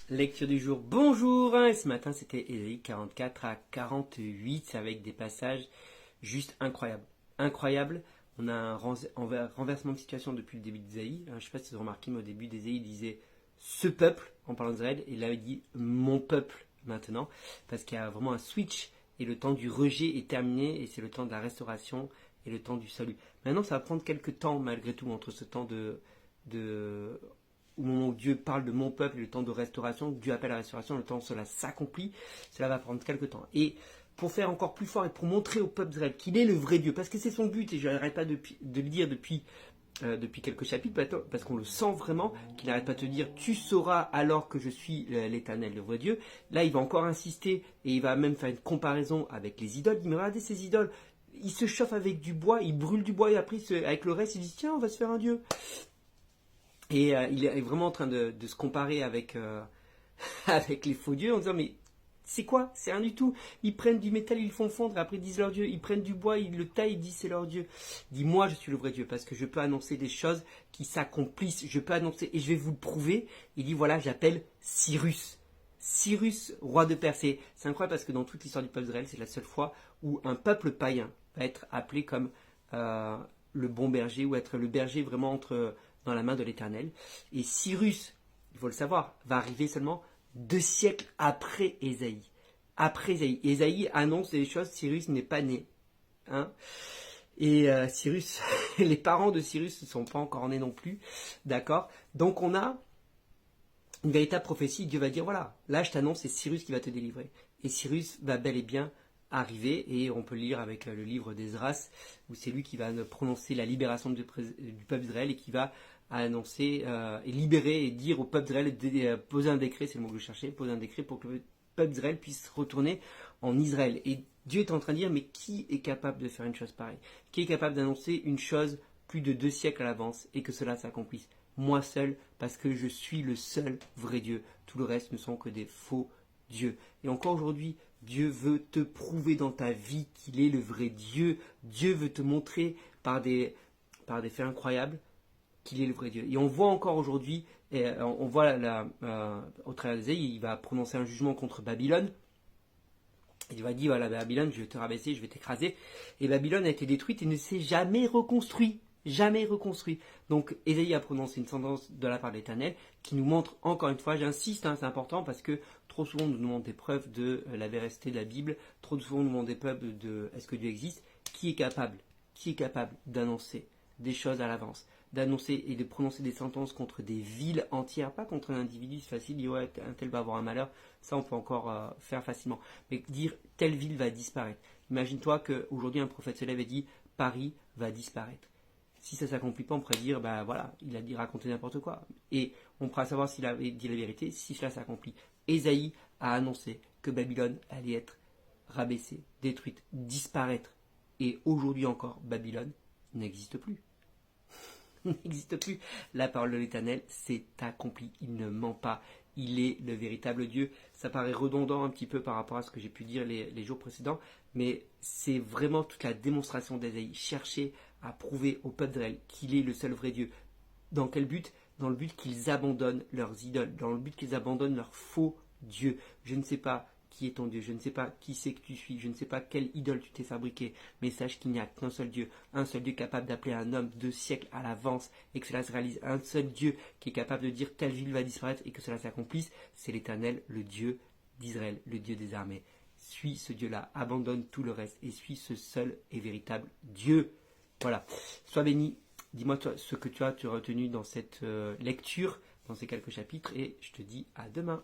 Lecture du jour, bonjour. Et ce matin c'était Ésaïe 44 à 48 avec des passages juste incroyables. Incroyables, on a un renversement de situation depuis le début d'Ésaïe. Je ne sais pas si vous avez remarqué, mais au début d'Ésaïe il disait ce peuple en parlant d'Israël, et là il dit mon peuple maintenant, parce qu'il y a vraiment un switch et le temps du rejet est terminé et c'est le temps de la restauration et le temps du salut. Maintenant ça va prendre quelques temps malgré tout entre ce temps de au moment où Dieu parle de mon peuple et le temps de restauration, Dieu appelle à la restauration, le temps où cela s'accomplit, cela va prendre quelque temps. Et pour faire encore plus fort et pour montrer au peuple d'Israël qu'il est le vrai Dieu, parce que c'est son but, et je n'arrête pas de le dire depuis quelques chapitres, parce qu'on le sent vraiment, qu'il n'arrête pas de te dire tu sauras alors que je suis l'Éternel, le vrai Dieu. Là il va encore insister et il va même faire une comparaison avec les idoles. Il dit mais regardez ces idoles, ils se chauffent avec du bois, ils brûlent du bois et après avec le reste ils disent tiens on va se faire un Dieu. Et il est vraiment en train de se comparer avec, avec les faux dieux en disant mais c'est quoi? C'est rien du tout. Ils prennent du métal, ils le font fondre et après ils disent leur Dieu. Ils prennent du bois, ils le taillent, ils disent c'est leur Dieu. Il dit moi je suis le vrai Dieu parce que je peux annoncer des choses qui s'accomplissent. Je peux annoncer et je vais vous le prouver. Il dit voilà j'appelle Cyrus. Cyrus, roi de Perse. C'est incroyable parce que dans toute l'histoire du peuple d'Israël, c'est la seule fois où un peuple païen va être appelé comme le bon berger ou être le berger vraiment dans la main de l'Éternel. Et Cyrus, il faut le savoir, va arriver seulement 2 siècles après Ésaïe. Après Ésaïe. Ésaïe annonce des choses, Cyrus n'est pas né. Hein, et Cyrus, les parents de Cyrus ne sont pas encore nés non plus. D'accord. Donc on a une véritable prophétie. Dieu va dire voilà, là je t'annonce, c'est Cyrus qui va te délivrer. Et Cyrus va bel et bien arriver, et on peut lire avec le livre d'Esdras, où c'est lui qui va prononcer la libération du peuple d'Israël et qui va annoncer et libérer et dire au peuple d'Israël, poser un décret, c'est le mot que je cherchais, poser un décret pour que le peuple d'Israël puisse retourner en Israël. Et Dieu est en train de dire mais qui est capable de faire une chose pareille? Qui est capable d'annoncer une chose plus de 2 siècles à l'avance et que cela s'accomplisse? Moi seul, parce que je suis le seul vrai Dieu. Tout le reste ne sont que des faux dieux. Et encore aujourd'hui, Dieu veut te prouver dans ta vie qu'il est le vrai Dieu. Dieu veut te montrer par des faits incroyables qu'il est le vrai Dieu. Et on voit encore aujourd'hui, on voit au travers d'Ésaïe, il va prononcer un jugement contre Babylone. Il va dire, voilà, Babylone, je vais te rabaisser, je vais t'écraser. Et Babylone a été détruite et ne s'est jamais reconstruit. Jamais reconstruit. Donc, Ésaïe a prononcé une sentence de la part de l'Éternel qui nous montre, encore une fois, j'insiste, c'est important parce que trop souvent on nous demande des preuves de la véracité de la Bible, trop souvent on nous demande des preuves de est-ce que Dieu existe. Qui est capable d'annoncer des choses à l'avance, d'annoncer et de prononcer des sentences contre des villes entières, pas contre un individu, c'est facile, dire ouais, un tel va avoir un malheur, ça on peut encore faire facilement, mais dire telle ville va disparaître. Imagine-toi qu'aujourd'hui un prophète se lève et dit Paris va disparaître. Si ça ne s'accomplit pas, on pourrait dire, bah voilà, il a dit raconter n'importe quoi. Et on pourra savoir s'il avait dit la vérité, si cela s'accomplit. Ésaïe a annoncé que Babylone allait être rabaissée, détruite, disparaître. Et aujourd'hui encore, Babylone n'existe plus. N'existe plus. La parole de l'Éternel s'est accomplie. Il ne ment pas. Il est le véritable Dieu. Ça paraît redondant un petit peu par rapport à ce que j'ai pu dire les jours précédents, mais c'est vraiment toute la démonstration d'Ésaïe. Chercher à prouver au peuple d'Israël qu'il est le seul vrai Dieu. Dans quel but? Dans le but qu'ils abandonnent leurs idoles, dans le but qu'ils abandonnent leurs faux dieux. Je ne sais pas qui est ton Dieu, je ne sais pas qui c'est que tu suis, je ne sais pas quelle idole tu t'es fabriqué, mais sache qu'il n'y a qu'un seul Dieu capable d'appeler un homme 2 siècles à l'avance et que cela se réalise, un seul Dieu qui est capable de dire telle ville va disparaître et que cela s'accomplisse, c'est l'Éternel, le Dieu d'Israël, le Dieu des armées. Suis ce Dieu-là, abandonne tout le reste et suis ce seul et véritable Dieu. Voilà, sois béni, dis-moi toi, ce que tu as retenu dans cette lecture, dans ces quelques chapitres, et je te dis à demain.